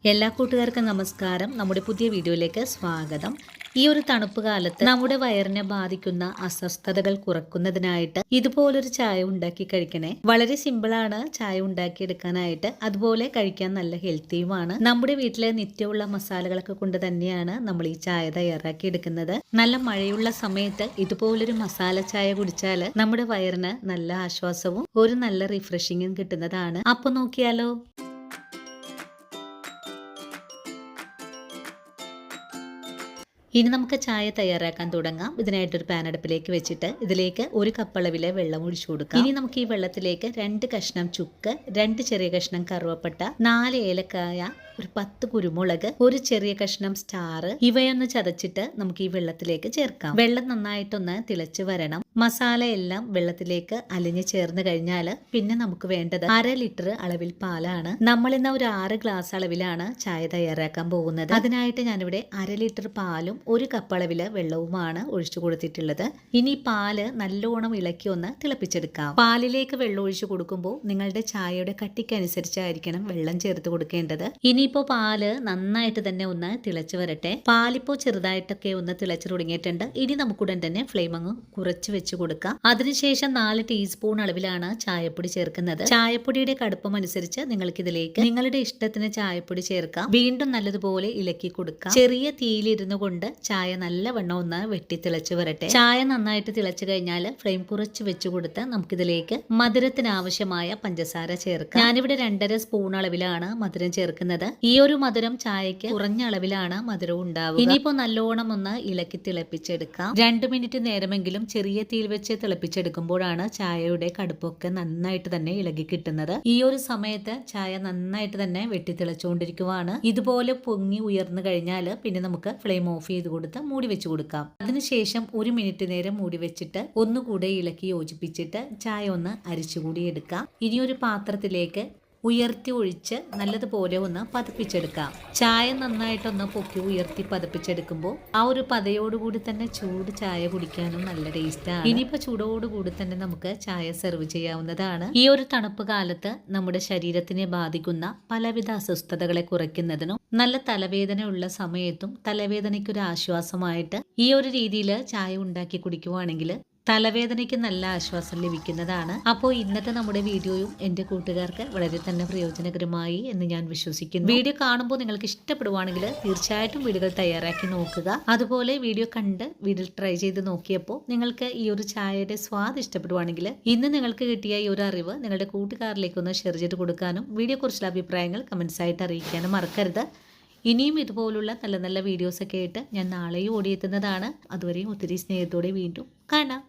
എല്ലാ കൂട്ടുകാർക്കും നമസ്കാരം. നമ്മുടെ പുതിയ വീഡിയോയിലേക്ക് സ്വാഗതം. ഈ ഒരു തണുപ്പ് കാലത്ത് നമ്മുടെ വയറിനെ ബാധിക്കുന്ന അസ്വസ്ഥതകൾ കുറക്കുന്നതിനായിട്ട് ഇതുപോലൊരു ചായ ഉണ്ടാക്കി കഴിക്കണേ. വളരെ സിമ്പിളാണ് ചായ ഉണ്ടാക്കിയെടുക്കാനായിട്ട്, അതുപോലെ കഴിക്കാൻ നല്ല ഹെൽത്തിയുമാണ്. നമ്മുടെ വീട്ടിലെ നിത്യമുള്ള മസാലകളൊക്കെ കൊണ്ട് തന്നെയാണ് നമ്മൾ ഈ ചായ തയ്യാറാക്കി എടുക്കുന്നത്. നല്ല മഴയുള്ള സമയത്ത് ഇതുപോലൊരു മസാല ചായ കുടിച്ചാൽ നമ്മുടെ വയറിന് നല്ല ആശ്വാസവും ഒരു നല്ല റിഫ്രഷിങ്ങും കിട്ടുന്നതാണ്. അപ്പൊ നോക്കിയാലോ. ഇനി നമുക്ക് ചായ തയ്യാറാക്കാൻ തുടങ്ങാം. ഇതിനായിട്ടൊരു പാൻ അടുപ്പിലേക്ക് വെച്ചിട്ട് ഇതിലേക്ക് 1 കപ്പ് അളവിലെ വെള്ളം ഒഴിച്ചു കൊടുക്കാം. ഇനി നമുക്ക് ഈ വെള്ളത്തിലേക്ക് 2 കഷ്ണം ചുക്ക്, 2 ചെറിയ കഷ്ണം കറുവപ്പട്ട, 4 ഏലക്കായ, ഒരു 10 കുരുമുളക്, ഒരു ചെറിയ കഷ്ണം സ്റ്റാർ, ഇവയൊന്ന് ചതച്ചിട്ട് നമുക്ക് ഈ വെള്ളത്തിലേക്ക് ചേർക്കാം. വെള്ളം നന്നായിട്ടൊന്ന് തിളച്ച് വരണം. മസാല എല്ലാം വെള്ളത്തിലേക്ക് അലിഞ്ഞു ചേർന്ന് കഴിഞ്ഞാൽ പിന്നെ നമുക്ക് വേണ്ടത് 1/2 ലിറ്റർ അളവിൽ പാലാണ്. നമ്മൾ ഇന്ന് ഒരു 6 ഗ്ലാസ് അളവിലാണ് ചായ തയ്യാറാക്കാൻ പോകുന്നത്. അതിനായിട്ട് ഞാനിവിടെ 1/2 ലിറ്റർ പാലും 1 കപ്പ് അളവില് വെള്ളവുമാണ് ഒഴിച്ചു കൊടുത്തിട്ടുള്ളത്. ഇനി പാല് നല്ലോണം ഇളക്കി ഒന്ന് തിളപ്പിച്ചെടുക്കാം. പാലിലേക്ക് വെള്ളം ഒഴിച്ചു കൊടുക്കുമ്പോൾ നിങ്ങളുടെ ചായയുടെ കട്ടിക്കനുസരിച്ചായിരിക്കണം വെള്ളം ചേർത്ത് കൊടുക്കേണ്ടത്. ഇനിയിപ്പോ പാല് നന്നായിട്ട് തന്നെ ഒന്ന് തിളച്ചു വരട്ടെ. പാലിപ്പോ ചെറുതായിട്ടൊക്കെ ഒന്ന് തിളച്ചു തുടങ്ങിയിട്ടുണ്ട്. ഇനി നമുക്കുടൻ തന്നെ ഫ്ലെയിം അങ്ങ് കുറച്ച് വെച്ച് കൊടുക്കാം. അതിനുശേഷം 4 ടീസ്പൂൺ അളവിലാണ് ചായപ്പൊടി ചേർക്കുന്നത്. ചായപ്പൊടിയുടെ കടുപ്പം അനുസരിച്ച് നിങ്ങൾക്ക് ഇതിലേക്ക് നിങ്ങളുടെ ഇഷ്ടത്തിന് ചായപ്പൊടി ചേർക്കാം. വീണ്ടും നല്ലതുപോലെ ഇളക്കി കൊടുക്കാം. ചെറിയ തീയിലിരുന്നു കൊണ്ട് ചായ നല്ലവണ്ണം ഒന്ന് വെട്ടി തിളച്ചു വരട്ടെ. ചായ നന്നായിട്ട് തിളച്ചു കഴിഞ്ഞാൽ ഫ്ലെയിം കുറച്ച് വെച്ച് കൊടുത്ത് നമുക്കിതിലേക്ക് മധുരത്തിന് ആവശ്യമായ പഞ്ചസാര ചേർക്കാം. ഞാനിവിടെ 2.5 സ്പൂൺ അളവിലാണ് മധുരം ചേർക്കുന്നത്. ഈ ഒരു മധുരം ചായക്ക് കുറഞ്ഞ അളവിലാണ് മധുരം ഉണ്ടാവുക. ഇനിയിപ്പോ നല്ലോണം ഒന്ന് ഇളക്കി തിളപ്പിച്ചെടുക്കാം. 2 മിനിറ്റ് നേരമെങ്കിലും ചെറിയ തീയിൽ വെച്ച് തിളപ്പിച്ചെടുക്കുമ്പോഴാണ് ചായയുടെ കടുപ്പൊക്കെ നന്നായിട്ട് തന്നെ ഇളകി കിട്ടുന്നത്. ഈ ഒരു സമയത്ത് ചായ നന്നായിട്ട് തന്നെ വെട്ടി തിളച്ചുകൊണ്ടിരിക്കുവാണ്. ഇതുപോലെ പൊങ്ങി ഉയർന്നു കഴിഞ്ഞാൽ പിന്നെ നമുക്ക് ഫ്ലെയിം ഓഫ് ചെയ്ത് കൊടുത്ത് മൂടി വെച്ച് കൊടുക്കാം. അതിനുശേഷം 1 മിനിറ്റ് നേരം മൂടി വെച്ചിട്ട് ഒന്നുകൂടെ ഇളക്കി യോജിപ്പിച്ചിട്ട് ചായ ഒന്ന് അരിച്ചുകൂടി എടുക്കാം. ഇനിയൊരു പാത്രത്തിലേക്ക് ഉയർത്തി ഒഴിച്ച് നല്ലതുപോലെ ഒന്ന് പതപ്പിച്ചെടുക്കാം. ചായ നന്നായിട്ടൊന്ന് പൊക്കി ഉയർത്തി പതപ്പിച്ചെടുക്കുമ്പോൾ ആ ഒരു പതയോടുകൂടി തന്നെ ചൂട് ചായ കുടിക്കാനും നല്ല ടേസ്റ്റാണ്. ഇനിയിപ്പോ ചൂടോടുകൂടി തന്നെ നമുക്ക് ചായ സെർവ് ചെയ്യാവുന്നതാണ്. ഈ ഒരു തണുപ്പ് കാലത്ത് നമ്മുടെ ശരീരത്തിനെ ബാധിക്കുന്ന പലവിധ അസ്വസ്ഥതകളെ കുറയ്ക്കുന്നതിനും നല്ല തലവേദനയുള്ള സമയത്തും തലവേദനയ്ക്കൊരു ആശ്വാസമായിട്ട് ഈ ഒരു രീതിയിൽ ചായ ഉണ്ടാക്കി കുടിക്കുവാണെങ്കിൽ തലവേദനയ്ക്ക് നല്ല ആശ്വാസം ലഭിക്കുന്നതാണ്. അപ്പോൾ ഇന്നത്തെ നമ്മുടെ വീഡിയോയും എൻ്റെ കൂട്ടുകാർക്ക് വളരെ തന്നെ പ്രയോജനകരമായി എന്ന് ഞാൻ വിശ്വസിക്കുന്നു. വീഡിയോ കാണുമ്പോൾ നിങ്ങൾക്ക് ഇഷ്ടപ്പെടുവാണെങ്കിൽ തീർച്ചയായിട്ടും വീഡിയോകൾ തയ്യാറാക്കി നോക്കുക. അതുപോലെ വീഡിയോ കണ്ട് വീട്ടിൽ ട്രൈ ചെയ്ത് നോക്കിയപ്പോൾ നിങ്ങൾക്ക് ഈ ഒരു ചായയുടെ സ്വാദ് ഇഷ്ടപ്പെടുവാണെങ്കിൽ ഇന്ന് നിങ്ങൾക്ക് കിട്ടിയ ഈ ഒരു അറിവ് നിങ്ങളുടെ കൂട്ടുകാരിലേക്ക് ഒന്ന് ഷെയർ ചെയ്ത് കൊടുക്കാനും വീഡിയോ കുറിച്ചുള്ള അഭിപ്രായങ്ങൾ കമൻസ് ആയിട്ട് അറിയിക്കാനും മറക്കരുത്. ഇനിയും ഇതുപോലുള്ള നല്ല നല്ല വീഡിയോസൊക്കെ ആയിട്ട് ഞാൻ നാളെയും ഓടിയെത്തുന്നതാണ്. അതുവരെയും ഒത്തിരി സ്നേഹത്തോടെ വീണ്ടും കാണാം.